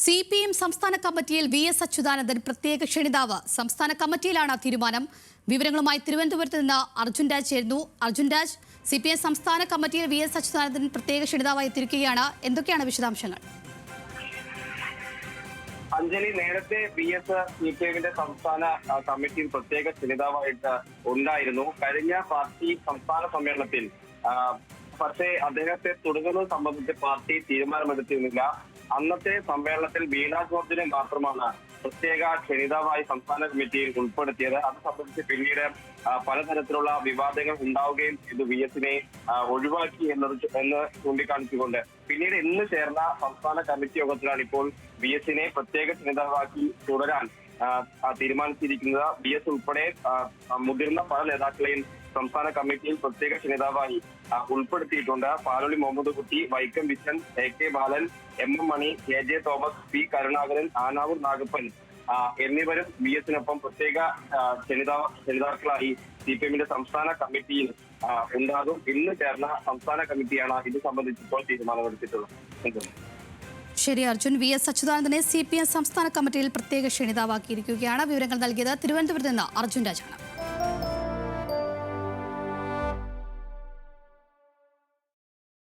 CPM സംസ്ഥാന കമ്മിറ്റിയിൽ VS Achuthanandan പ്രത്യേക ക്ഷണിതാവ്. സംസ്ഥാന കമ്മിറ്റിയിലാണ് തീരുമാനം. വിവരങ്ങളുമായി തിരുവനന്തപുരത്ത് നിന്ന് അർജുൻ രാജ് ചേരുന്നു. അർജുൻ രാജ്, CPM സംസ്ഥാന കമ്മിറ്റിയിൽ VS അച്യുതാനന്ദൻ പ്രത്യേക ക്ഷണിതാവായി എത്തിയിരിക്കുകയാണ്. എന്തൊക്കെയാണ് വിശദാംശങ്ങൾ? അഞ്ജലി, നേരത്തെ CPMന്റെ സംസ്ഥാന കമ്മിറ്റിയിൽ പ്രത്യേക ക്ഷണിതാവായിട്ട് ഉണ്ടായിരുന്നു. കഴിഞ്ഞ പാർട്ടി സംസ്ഥാന സമ്മേളനത്തിൽ പക്ഷേ അദ്ദേഹത്തെ തുടങ്ങുന്നത് സംബന്ധിച്ച് പാർട്ടി തീരുമാനമെടുത്തിരുന്നില്ല. അന്നത്തെ സമ്മേളനത്തിൽ വീണ ജോർജിനെ മാത്രമാണ് പ്രത്യേക ക്ഷണിതാവായി സംസ്ഥാന കമ്മിറ്റിയിൽ ഉൾപ്പെടുത്തിയത്. അത് സംബന്ധിച്ച് പിന്നീട് പലതരത്തിലുള്ള വിവാദങ്ങൾ ഉണ്ടാവുകയും ഇത് VSനെ ഒഴിവാക്കി എന്ന് ചൂണ്ടിക്കാണിച്ചുകൊണ്ട് പിന്നീട് ഇന്ന് ചേർന്ന സംസ്ഥാന കമ്മിറ്റി യോഗത്തിലാണ് ഇപ്പോൾ VSനെ പ്രത്യേക ക്ഷണിതാവാക്കി തുടരാൻ തീരുമാനിച്ചിരിക്കുന്നത്. VS ഉൾപ്പെടെ മുതിർന്ന പല നേതാക്കളെയും സംസ്ഥാന കമ്മിറ്റിയിൽ പ്രത്യേക ക്ഷണിതാവായി ഉൾപ്പെടുത്തിയിട്ടുണ്ട്. പാലോളി മുഹമ്മദ് കുട്ടി, വൈക്കം വിജയൻ, AK ബാലൻ, MM മണി, KJ Thomas, P Karunakaran, Anavoor Nagappan എന്നിവരും VSനൊപ്പം പ്രത്യേക ക്ഷണിതാക്കളായി CPMന്റെ സംസ്ഥാന കമ്മിറ്റിയിൽ ഉണ്ടാകും. ഇന്ന് ചേർന്ന സംസ്ഥാന കമ്മിറ്റിയാണ് ഇത് സംബന്ധിച്ചിപ്പോൾ തീരുമാനമെടുത്തിട്ടുള്ളത്. ശരി അർജുൻ, VS അച്യുതാനന്ദനെ CPM സംസ്ഥാന കമ്മിറ്റിയിൽ പ്രത്യേക ക്ഷണിതാവാക്കിയിരിക്കുകയാണ്. വിവരങ്ങൾ നൽകിയത് തിരുവനന്തപുരത്ത് നിന്ന് അർജുൻ രാജാണ്.